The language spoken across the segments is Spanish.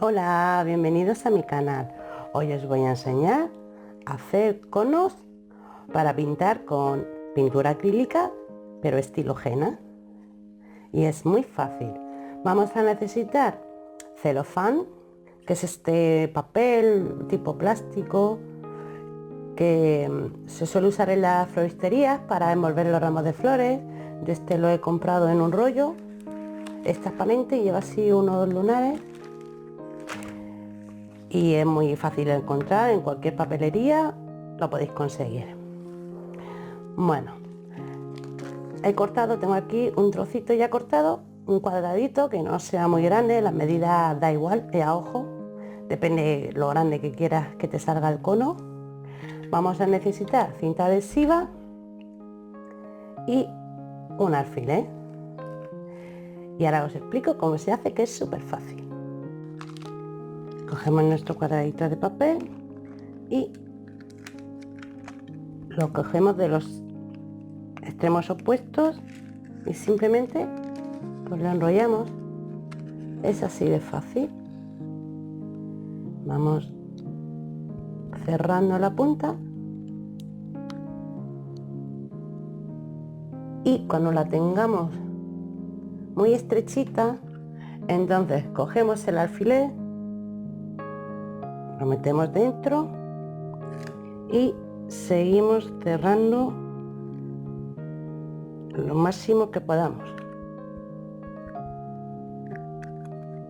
Hola, bienvenidos a mi canal. Hoy os voy a enseñar a hacer conos para pintar con pintura acrílica, pero estilo henna. Y es muy fácil. Vamos a necesitar celofán, que es este papel tipo plástico que se suele usar en las floristerías para envolver los ramos de flores. Yo este lo he comprado en un rollo. Es transparente y lleva así unos lunares. Y es muy fácil de encontrar en cualquier papelería, lo podéis conseguir. Bueno, tengo aquí un trocito ya cortado, un cuadradito que no sea muy grande, las medidas da igual, es a ojo, depende lo grande que quieras que te salga el cono. Vamos a necesitar cinta adhesiva y un alfiler. Y ahora os explico cómo se hace, que es súper fácil. Cogemos nuestro cuadradito de papel y lo cogemos de los extremos opuestos y simplemente pues lo enrollamos. Es así de fácil. Vamos cerrando la punta y cuando la tengamos muy estrechita, entonces cogemos el alfiler, lo metemos dentro y seguimos cerrando lo máximo que podamos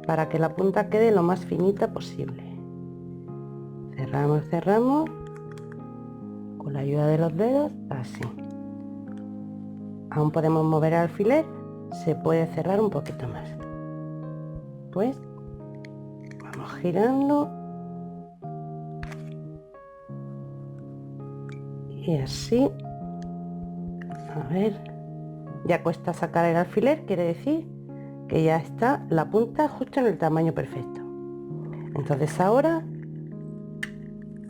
para que la punta quede lo más finita posible. Cerramos con la ayuda de los dedos, así. Aún podemos mover el alfiler, se puede cerrar un poquito más. Pues vamos girando y así. A ver, ya cuesta sacar el alfiler, quiere decir que ya está la punta justo en el tamaño perfecto. Entonces ahora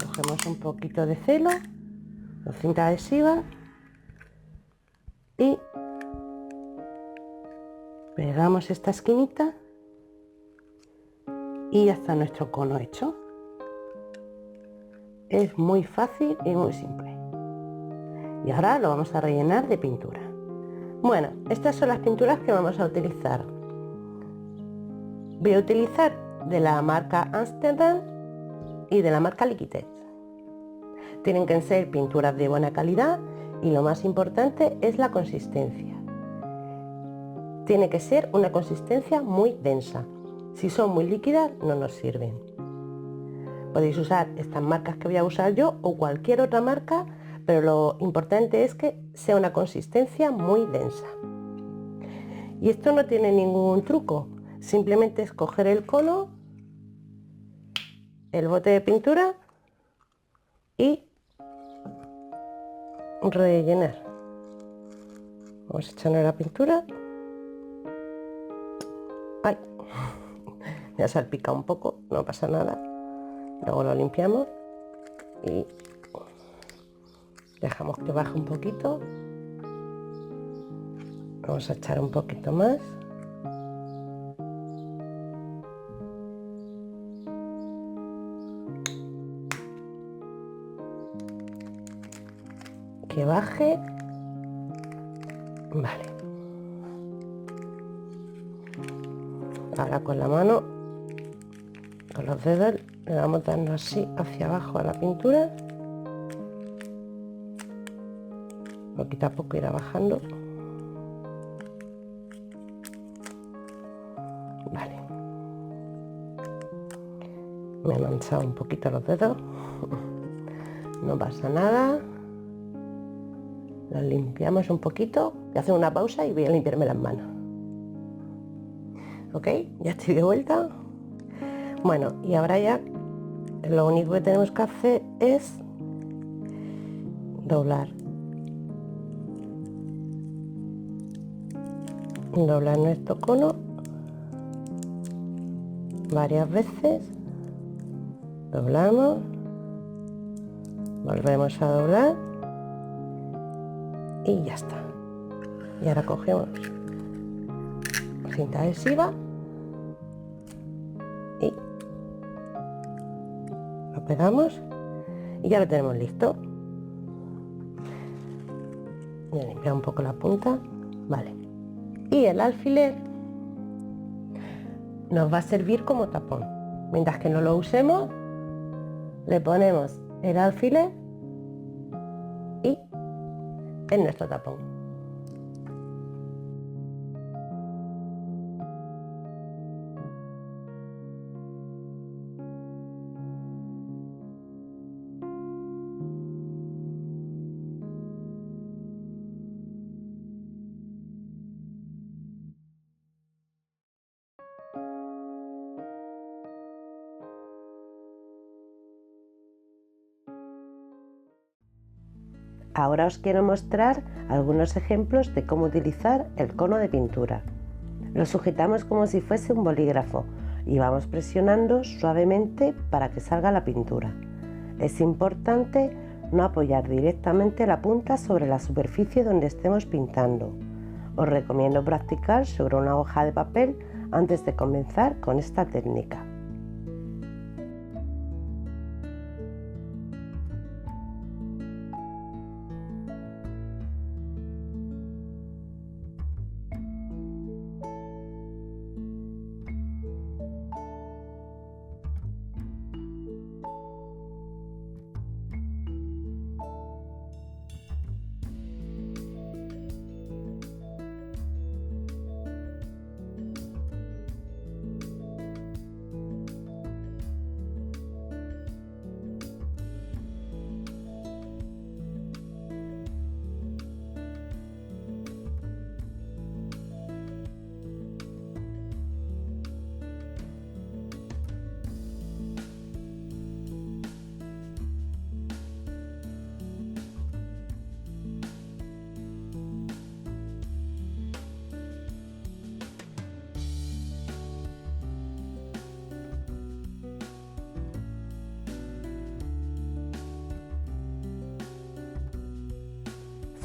cogemos un poquito de celo o cinta adhesiva y pegamos esta esquinita y ya está nuestro cono hecho. Es muy fácil y muy simple. Y ahora lo vamos a rellenar de pintura. Bueno, estas son las pinturas que vamos a utilizar. Voy a utilizar de la marca Amsterdam y de la marca Liquitex. Tienen que ser pinturas de buena calidad y lo más importante es la consistencia. Tiene que ser una consistencia muy densa. Si son muy líquidas no nos sirven. Podéis usar estas marcas que voy a usar yo o cualquier otra marca, pero lo importante es que sea una consistencia muy densa. Y esto no tiene ningún truco, simplemente es coger el cono, el bote de pintura y rellenar. Vamos echando la pintura. ¡Ay! Me ha salpicado un poco, no pasa nada. Luego lo limpiamos y dejamos que baje un poquito. Vamos a echar un poquito más. Que baje. Vale. Ahora con la mano, con los dedos, le vamos dando así hacia abajo a la pintura. Poquito a poco irá bajando. Vale. Me han manchado un poquito los dedos. No pasa nada. Los limpiamos un poquito. Voy a hacer una pausa y voy a limpiarme las manos. Ok, ya estoy de vuelta. Bueno, y ahora ya lo único que tenemos que hacer es doblar nuestro cono varias veces. Doblamos, volvemos a doblar y ya está. Y ahora cogemos cinta adhesiva y pegamos y ya lo tenemos listo. Voy a limpiar un poco la punta, vale. Y el alfiler nos va a servir como tapón. Mientras que no lo usemos, le ponemos el alfiler y es nuestro tapón. Ahora os quiero mostrar algunos ejemplos de cómo utilizar el cono de pintura. Lo sujetamos como si fuese un bolígrafo y vamos presionando suavemente para que salga la pintura. Es importante no apoyar directamente la punta sobre la superficie donde estemos pintando. Os recomiendo practicar sobre una hoja de papel antes de comenzar con esta técnica.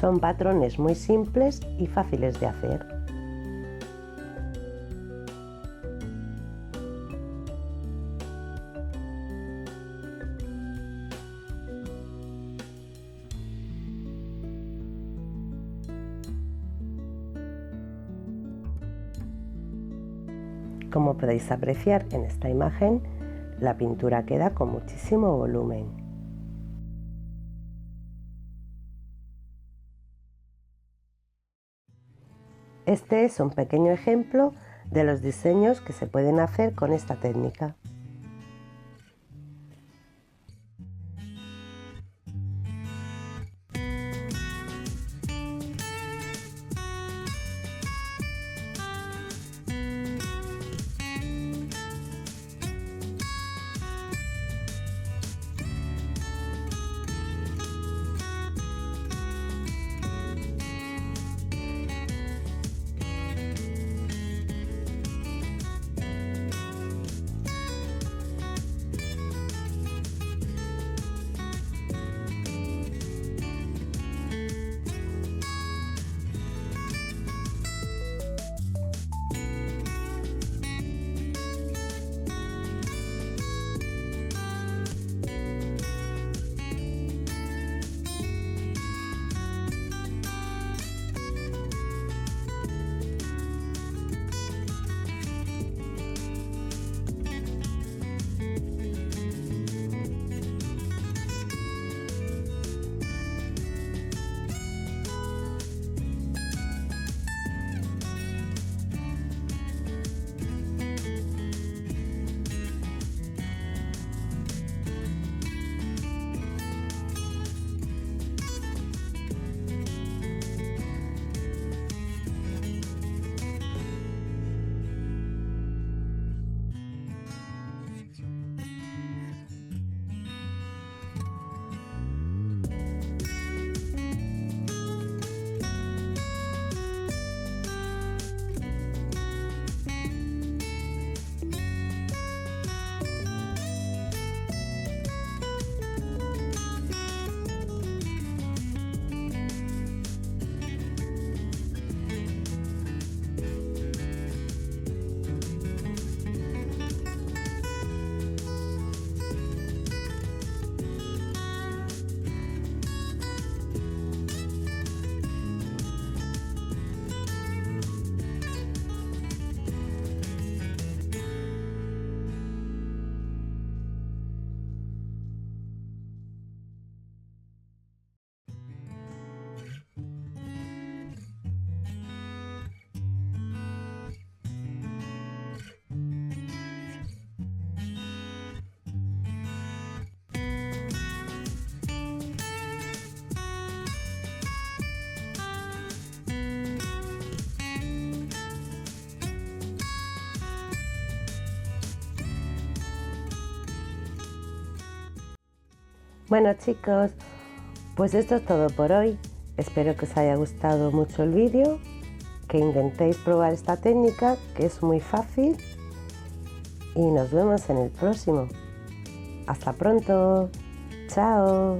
Son patrones muy simples y fáciles de hacer. Como podéis apreciar en esta imagen, la pintura queda con muchísimo volumen. Este es un pequeño ejemplo de los diseños que se pueden hacer con esta técnica. Bueno chicos, pues esto es todo por hoy. Espero que os haya gustado mucho el vídeo, que intentéis probar esta técnica, que es muy fácil, y nos vemos en el próximo. Hasta pronto. Chao.